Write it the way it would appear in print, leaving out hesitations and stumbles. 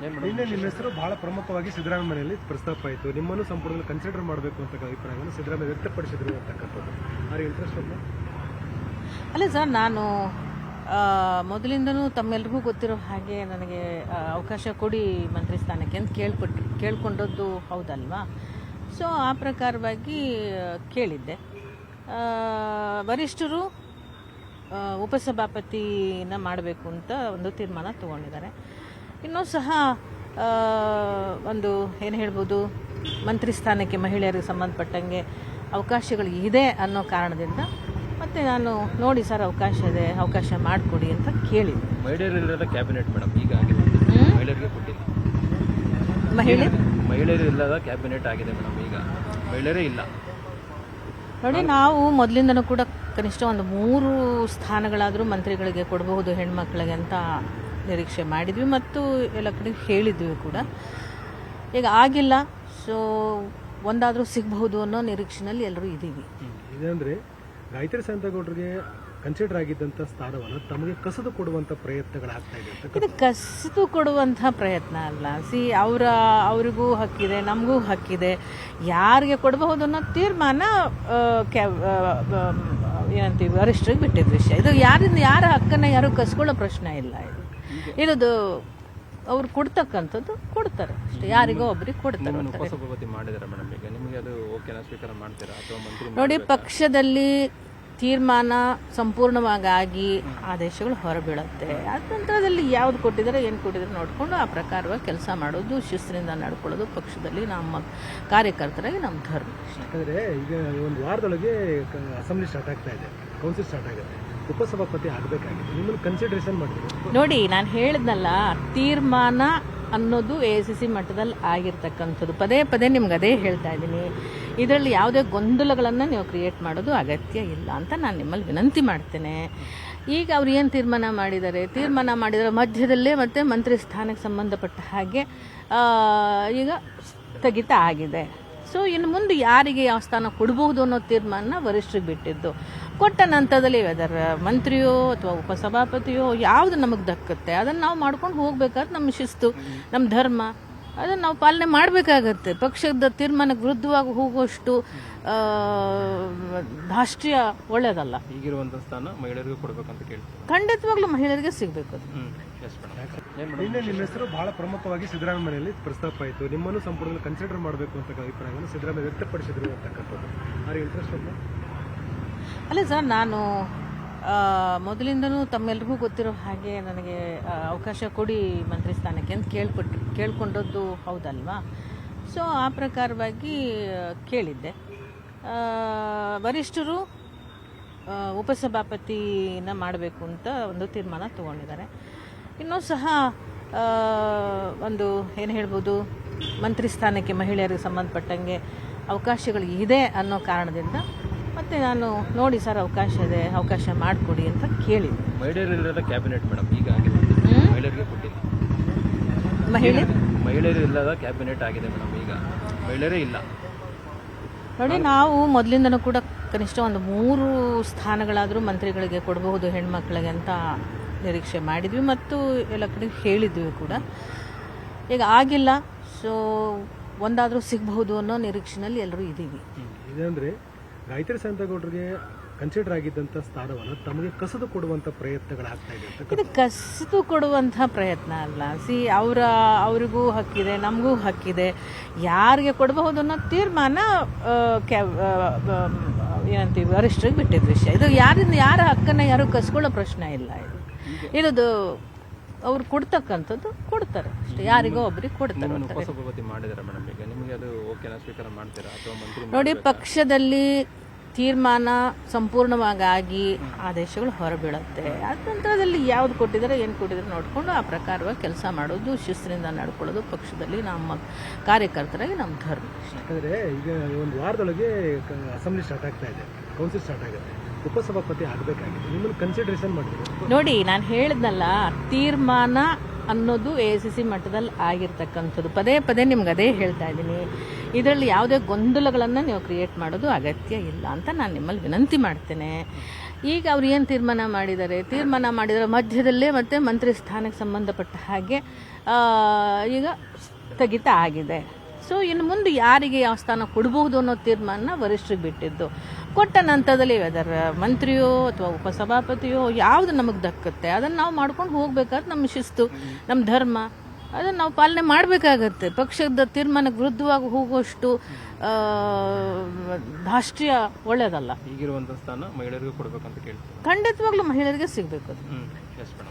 ನಿನ್ನೆ ನಿಮ್ಮ ಹೆಸರು ಬಹಳ ಪ್ರಮುಖವಾಗಿ ಸಿದ್ದರಾಮಯ್ಯ ಮನೆಯಲ್ಲಿ ಪ್ರಸ್ತಾಪ ಆಯಿತು. ನಿಮ್ಮನ್ನು ಸಂಪೂರ್ಣವಾಗಿ ಕನ್ಸಿಡರ್ ಮಾಡಬೇಕು ಅಂತ ಅಭಿಪ್ರಾಯವನ್ನು ಸಿದ್ದರಾಮಯ್ಯ ವ್ಯಕ್ತಪಡಿಸಿದ್ರು ಅಂತಕ್ಕಂಥದ್ದು. ಆರ್ ಇಂಟ್ರೆಸ್ಟ್ ಅಲ್ಲ ಸರ್, ನಾನು ಮೊದಲಿಂದನೂ ತಮ್ಮೆಲ್ರಿಗೂ ಗೊತ್ತಿರೋ ಹಾಗೆ ನನಗೆ ಅವಕಾಶ ಕೊಡಿ ಮಂತ್ರಿ ಸ್ಥಾನಕ್ಕೆ ಅಂತ ಕೇಳ್ಕೊಂಡದ್ದು ಹೌದಲ್ವಾ? ಸೊ ಆ ಪ್ರಕಾರವಾಗಿ ಕೇಳಿದ್ದೆ. ವರಿಷ್ಠರು ಉಪಸಭಾಪತಿನ ಮಾಡಬೇಕು ಅಂತ ಒಂದು ತೀರ್ಮಾನ ತಗೊಂಡಿದ್ದಾರೆ. ಇನ್ನೂ ಸಹ ಒಂದು ಏನು ಹೇಳ್ಬೋದು, ಮಂತ್ರಿ ಸ್ಥಾನಕ್ಕೆ ಮಹಿಳೆಯರಿಗೆ ಸಂಬಂಧಪಟ್ಟಂಗೆ ಅವಕಾಶಗಳು ಇದೆ ಅನ್ನೋ ಕಾರಣದಿಂದ ಮತ್ತೆ ನಾನು ನೋಡಿ ಸರ್ ಅವಕಾಶ ಇದೆ, ಅವಕಾಶ ಮಾಡಿಕೊಡಿ ಅಂತ ಕೇಳಿದ್ದೆ. ಮಹಿಳೆಯರಿಲ್ಲದ ಕ್ಯಾಬಿನೆಟ್ ಮೇಡಮ್ ಈಗ ಆಗಿದೆ, ಮಹಿಳೆಯರಿಗೆ ಕೊಟ್ಟಿಲ್ಲ. ಮಹಿಳೆಯರು ಇಲ್ಲದ ಕ್ಯಾಬಿನೆಟ್ ಆಗಿದೆ ಮೇಡಮ್, ಈಗ ಮಹಿಳೆಯರೇ ಇಲ್ಲ. ನೋಡಿ, ನಾವು ಮೊದಲಿಂದನೂ ಕೂಡ ಕನಿಷ್ಠ ಒಂದು 3 ಸ್ಥಾನಗಳಾದರೂ ಮಂತ್ರಿಗಳಿಗೆ ಕೊಡಬಹುದು ಹೆಣ್ಮಕ್ಳಿಗೆ ಅಂತ ನಿರೀಕ್ಷೆ ಮಾಡಿದ್ವಿ ಮತ್ತು ಎಲ್ಲ ಕಡೆ ಹೇಳಿದ್ವಿ ಕೂಡ. ಈಗ ಆಗಿಲ್ಲ. ಸೊ ಒಂದಾದರೂ ಸಿಗಬಹುದು ಅನ್ನೋ ನಿರೀಕ್ಷೆನಲ್ಲಿ ಎಲ್ಲರೂ ಇದ್ದೀವಿ. ಇದಂದರೆ ಗಾಯತ್ರಿ ಶಾಂತಗೌಡರಿಗೆ ಕನ್ಸಿಡರ್ ಆಗಿದ್ದಂಥ ಸ್ಥಾನವನ್ನು ತಮಗೆ ಕಸಿದು ಕೊಡುವಂಥ ಪ್ರಯತ್ನಗಳಾಗ್ತಾ ಇದೆ. ಇದು ಕಸಿದು ಕೊಡುವಂಥ ಪ್ರಯತ್ನ ಅಲ್ಲ. ಅವರಿಗೂ ಹಕ್ಕಿದೆ, ನಮಗೂ ಹಕ್ಕಿದೆ. ಯಾರಿಗೆ ಕೊಡಬಹುದು ಅನ್ನೋ ತೀರ್ಮಾನ ಏನಂತೀವಿ ವರಿಷ್ಠರಿಗೆ ಬಿಟ್ಟಿದ್ದ ವಿಷಯ. ಇದು ಯಾರ ಹಕ್ಕನ್ನು ಯಾರು ಕಸ್ಕೊಳ್ಳೋ ಪ್ರಶ್ನೆ ಇಲ್ಲ. ಇದು ಅವ್ರು ಕೊಡ್ತಕ್ಕಂಥದ್ದು ಕೊಡ್ತಾರೆ ಅಷ್ಟೇ, ಯಾರಿಗೋ ಒಬ್ಬರಿಗೆ ಕೊಡ್ತಾರೆ. ನೋಡಿ, ಪಕ್ಷದಲ್ಲಿ ಶಿಸ್ತಿನಿಂದ ಸಂಪೂರ್ಣವಾಗಿ ಆದೇಶಗಳು ಹೊರಬೀಳುತ್ತೆ. ಅದಂತರದಲ್ಲಿ ಯಾವ್ದು ಕೊಟ್ಟಿದ್ದಾರೆ ಏನು ಕೊಟ್ಟಿದ್ದಾರೆ ನೋಡಿಕೊಂಡು ಆ ಪ್ರಕಾರವಾಗಿ ಕೆಲಸ ಮಾಡೋದು, ಶಿಸ್ತಿನಿಂದ ನಡ್ಕೊಳ್ಳೋದು ಪಕ್ಷದಲ್ಲಿ ನಮ್ಮ ಕಾರ್ಯಕರ್ತರಾಗಿ ನಮ್ಮ ಧರ್ಮ. ಯಾಕಂದರೆ ಈಗ ಒಂದು ವಾರದೊಳಗೆ ಅಸೆಂಬ್ಲಿ ಸ್ಟಾರ್ಟ್ ಆಗ್ತಾ ಇದೆ, ಕೌನ್ಸಿಲ್ ಸ್ಟಾರ್ಟ್ ಆಗುತ್ತೆ, ಉಪಸಭಾಪತಿ ಆಗಬೇಕಾಗಿದೆ. ನಿಮ್ಮನ್ನು ಕನ್ಸಿಡರೇಷನ್ ಮಾಡಿದ್ರು. ನೋಡಿ, ನಾನು ಹೇಳಿದ್ನಲ್ಲ, ತೀರ್ಮಾನ ಅನ್ನೋದು AICC ಮಟ್ಟದಲ್ಲಿ ಆಗಿರ್ತಕ್ಕಂಥದ್ದು. ಪದೇ ಪದೇ ನಿಮ್ಗೆ ಅದೇ ಹೇಳ್ತಾ ಇದ್ದೀನಿ. ಇದರಲ್ಲಿ ಯಾವುದೇ ಗೊಂದಲಗಳನ್ನು ನೀವು ಕ್ರಿಯೇಟ್ ಮಾಡೋದು ಅಗತ್ಯ ಇಲ್ಲ ಅಂತ ನಾನು ನಿಮ್ಮಲ್ಲಿ ವಿನಂತಿ ಮಾಡ್ತೇನೆ. ಈಗ ಅವ್ರು ಏನು ತೀರ್ಮಾನ ಮಾಡಿದರೆ ಮಧ್ಯದಲ್ಲೇ ಮತ್ತೆ ಮಂತ್ರಿ ಸ್ಥಾನಕ್ಕೆ ಸಂಬಂಧಪಟ್ಟ ಹಾಗೆ ಈಗ ಸ್ಥಗಿತ ಆಗಿದೆ. ಸೊ ಇನ್ನು ಮುಂದೆ ಯಾರಿಗೆ ಯಾವ ಸ್ಥಾನ ಕೊಡಬಹುದು ಅನ್ನೋ ತೀರ್ಮಾನ ವರಿಷ್ಠರಿಗೆ ಬಿಟ್ಟಿದ್ದು. ಕೊಟ್ಟ ನಂತರದಲ್ಲಿ ವೆದರ್ ಮಂತ್ರಿಯೋ ಅಥವಾ ಉಪಸಭಾಪತಿಯೋ ಯಾವುದು ನಮಗೆ ದಕ್ಕುತ್ತೆ ಅದನ್ನು ನಾವು ಮಾಡ್ಕೊಂಡು ಹೋಗ್ಬೇಕಾದ್ರೆ ನಮ್ಮ ಶಿಸ್ತು, ನಮ್ಮ ಧರ್ಮ, ಅದನ್ನು ನಾವು ಪಾಲನೆ ಮಾಡಬೇಕಾಗತ್ತೆ. ಪಕ್ಷದ ತೀರ್ಮಾನಕ್ಕೆ ವಿರುದ್ಧವಾಗಿ ಹೋಗುವಷ್ಟು ಧಾಷ್ಟ್ಯ ಒಳ್ಳೇದಲ್ಲ. ಈಗಿರುವಂಥ ಸ್ಥಾನ ಮಹಿಳೆಯರಿಗೆ ಕೊಡಬೇಕಂತ ಕೇಳ್ತೀವಿ. ಖಂಡಿತವಾಗ್ಲೂ ಮಹಿಳೆಯರಿಗೆ ಸಿಗಬೇಕು. ನಿನ್ನೆ ನಿಮ್ಮ ಹೆಸರು ಬಹಳ ಪ್ರಮುಖವಾಗಿ ಸಿದ್ದರಾಮಯ್ಯ ಮನೆಯಲ್ಲಿ ಪ್ರಸ್ತಾಪ ಆಯಿತು. ನಿಮ್ಮನ್ನು ಸಂಪೂರ್ಣವಾಗಿ ಕನ್ಸಿಡರ್ ಮಾಡಬೇಕು ಅಂತ ಅಭಿಪ್ರಾಯವನ್ನು ಸಿದ್ದರಾಮಯ್ಯ ವ್ಯಕ್ತಪಡಿಸಿದ್ರು ಅಂತಕ್ಕಂಥದ್ದು. ಆರ್ ಇಂಟ್ರೆಸ್ಟ್ ಅಲ್ಲ ಸರ್, ನಾನು ಮೊದಲಿಂದನೂ ತಮ್ಮೆಲ್ರಿಗೂ ಗೊತ್ತಿರೋ ಹಾಗೆ ನನಗೆ ಅವಕಾಶ ಕೊಡಿ ಮಂತ್ರಿ ಸ್ಥಾನಕ್ಕೆ ಅಂತ ಕೇಳ್ಕೊಂಡದ್ದು ಹೌದಲ್ವಾ? ಸೊ ಆ ಪ್ರಕಾರವಾಗಿ ಕೇಳಿದ್ದೆ. ವರಿಷ್ಠರು ಉಪಸಭಾಪತಿನ ಮಾಡಬೇಕು ಅಂತ ಒಂದು ತೀರ್ಮಾನ ತಗೊಂಡಿದ್ದಾರೆ. ಇನ್ನೂ ಸಹ ಒಂದು ಏನು ಹೇಳ್ಬೋದು, ಮಂತ್ರಿ ಸ್ಥಾನಕ್ಕೆ ಮಹಿಳೆಯರಿಗೆ ಸಂಬಂಧಪಟ್ಟಂಗೆ ಅವಕಾಶಗಳು ಇದೆ ಅನ್ನೋ ಕಾರಣದಿಂದ ಮತ್ತೆ ನಾನು ನೋಡಿ ಸರ್ ಅವಕಾಶ ಇದೆ, ಅವಕಾಶ ಮಾಡಿಕೊಡಿ ಅಂತ ಕೇಳಿದ್ದೆ. ಮಹಿಳೆಯರಿಲ್ಲದ ಕ್ಯಾಬಿನೆಟ್ ಮೇಡಮ್ ಈಗ ಆಗಿದೆ, ಮಹಿಳೆಯರಿಗೆ ಕೊಟ್ಟಿಲ್ಲ. ಮಹಿಳೆಯರು ಇಲ್ಲದ ಕ್ಯಾಬಿನೆಟ್ ಆಗಿದೆ ಮೇಡಮ್, ಈಗ ಮಹಿಳೆಯರೇ ಇಲ್ಲ. ನೋಡಿ, ನಾವು ಮೊದಲಿಂದನೂ ಕೂಡ ಕನಿಷ್ಠ ಒಂದು 3 ಸ್ಥಾನಗಳಾದರೂ ಮಂತ್ರಿಗಳಿಗೆ ಕೊಡಬಹುದು ಹೆಣ್ಮಕ್ಳಿಗೆ ಅಂತ ನಿರೀಕ್ಷೆ ಮಾಡಿದ್ವಿ ಮತ್ತು ಎಲ್ಲ ಕಡೆ ಹೇಳಿದ್ವಿ ಕೂಡ. ಈಗ ಆಗಿಲ್ಲ. ಸೊ ಒಂದಾದರೂ ಸಿಗಬಹುದು ಅನ್ನೋ ನಿರೀಕ್ಷೆನಲ್ಲಿ ಎಲ್ಲರೂ ಇದ್ದೀವಿ. ಇದಂದರೆ ಗಾಯತ್ರಿ ಶಾಂತಗೌಡರಿಗೆ ಕನ್ಸಿಡರ್ ಆಗಿದ್ದಂಥ ಸ್ಥಾನವನ್ನು ತಮಗೆ ಕಸಿದು ಕೊಡುವಂಥ ಪ್ರಯತ್ನಗಳಾಗ್ತಾ ಇದೆ. ಇದು ಕಸಿದು ಕೊಡುವಂಥ ಪ್ರಯತ್ನ ಅಲ್ಲ. ಅವರಿಗೂ ಹಕ್ಕಿದೆ, ನಮಗೂ ಹಕ್ಕಿದೆ. ಯಾರಿಗೆ ಕೊಡಬಹುದು ಅನ್ನೋ ತೀರ್ಮಾನ ಏನಂತೀವಿ ವರಿಷ್ಠರಿಗೆ ಬಿಟ್ಟಿದ್ದ ವಿಷಯ. ಇದು ಯಾರ ಹಕ್ಕನ್ನು ಯಾರು ಕಸ್ಕೊಳ್ಳೋ ಪ್ರಶ್ನೆ ಇಲ್ಲ. ಇದು ಅವ್ರು ಕೊಡ್ತಕ್ಕಂಥದ್ದು ಕೊಡ್ತಾರೆ ಅಷ್ಟೇ, ಯಾರಿಗೋ ಒಬ್ಬರಿಗೆ ಕೊಡ್ತಾರೆ. ನೋಡಿ, ಪಕ್ಷದಲ್ಲಿ ತೀರ್ಮಾನ ಸಂಪೂರ್ಣವಾಗಿ ಆದೇಶಗಳು ಹೊರಬೀಳುತ್ತೆ. ಅದಂತರದಲ್ಲಿ ಯಾವ್ದು ಕೊಟ್ಟಿದ್ದಾರೆ ಏನು ಕೊಟ್ಟಿದ್ದಾರೆ ನೋಡಿಕೊಂಡು ಆ ಪ್ರಕಾರವಾಗಿ ಕೆಲಸ ಮಾಡೋದು, ಶಿಸ್ತಿನಿಂದ ನಡ್ಕೊಳ್ಳೋದು ಪಕ್ಷದಲ್ಲಿ ನಮ್ಮ ಕಾರ್ಯಕರ್ತರಾಗಿ ನಮ್ಮ ಧರ್ಮ. ಯಾಕಂದರೆ ಈಗ ಒಂದು ವಾರದೊಳಗೆ ಅಸೆಂಬ್ಲಿ ಸ್ಟಾರ್ಟ್ ಆಗ್ತಾ ಇದೆ, ಕೌನ್ಸಿಲ್ ಸ್ಟಾರ್ಟ್ ಆಗುತ್ತೆ, ಉಪಸಭಾಪತಿ ಆಗಬೇಕಾಗಿದೆ. ನಿಮ್ಮನ್ನು ಕನ್ಸಿಡರೇಷನ್ ಮಾಡಿದ್ರು. ನೋಡಿ, ನಾನು ಹೇಳಿದ್ನಲ್ಲ, ತೀರ್ಮಾನ ಅನ್ನೋದು AICC ಮಟ್ಟದಲ್ಲಿ ಆಗಿರ್ತಕ್ಕಂಥದ್ದು. ಪದೇ ಪದೇ ನಿಮ್ಗೆ ಅದೇ ಹೇಳ್ತಾ ಇದ್ದೀನಿ. ಇದರಲ್ಲಿ ಯಾವುದೇ ಗೊಂದಲಗಳನ್ನು ನೀವು ಕ್ರಿಯೇಟ್ ಮಾಡೋದು ಅಗತ್ಯ ಇಲ್ಲ ಅಂತ ನಾನು ನಿಮ್ಮಲ್ಲಿ ವಿನಂತಿ ಮಾಡ್ತೇನೆ. ಈಗ ಅವ್ರು ಏನು ತೀರ್ಮಾನ ಮಾಡಿದರೆ ಮಧ್ಯದಲ್ಲೇ ಮತ್ತೆ ಮಂತ್ರಿ ಸ್ಥಾನಕ್ಕೆ ಸಂಬಂಧಪಟ್ಟ ಹಾಗೆ ಈಗ ಸ್ಥಗಿತ ಆಗಿದೆ. ಸೊ ಇನ್ನು ಮುಂದೆ ಯಾರಿಗೆ ಯಾವ ಸ್ಥಾನ ಕೊಡಬಹುದು ಅನ್ನೋ ತೀರ್ಮಾನ ವರಿಷ್ಠರಿಗೆ ಬಿಟ್ಟಿದ್ದು. ಕೊಟ್ಟ ನಂತರದಲ್ಲಿ ವೆದರ್ ಮಂತ್ರಿಯೋ ಅಥವಾ ಉಪಸಭಾಪತಿಯೋ ಯಾವುದು ನಮಗೆ ದಕ್ಕುತ್ತೆ ಅದನ್ನು ನಾವು ಮಾಡ್ಕೊಂಡು ಹೋಗ್ಬೇಕಾದ್ರೆ ನಮ್ಮ ಶಿಸ್ತು, ನಮ್ಮ ಧರ್ಮ, ಅದನ್ನು ನಾವು ಪಾಲನೆ ಮಾಡಬೇಕಾಗತ್ತೆ. ಪಕ್ಷದ ತೀರ್ಮಾನಕ್ಕೆ ವಿರುದ್ಧವಾಗಿ ಹೋಗುವಷ್ಟು ಧಾಷ್ಟ್ಯ ಒಳ್ಳೇದಲ್ಲ. ಈಗಿರುವಂಥ ಸ್ಥಾನ ಮಹಿಳೆಯರಿಗೂ ಕೊಡಬೇಕಂತ ಕೇಳ್ತೀವಿ. ಖಂಡಿತವಾಗ್ಲೂ ಮಹಿಳೆಯರಿಗೆ ಸಿಗಬೇಕು. Yes madam.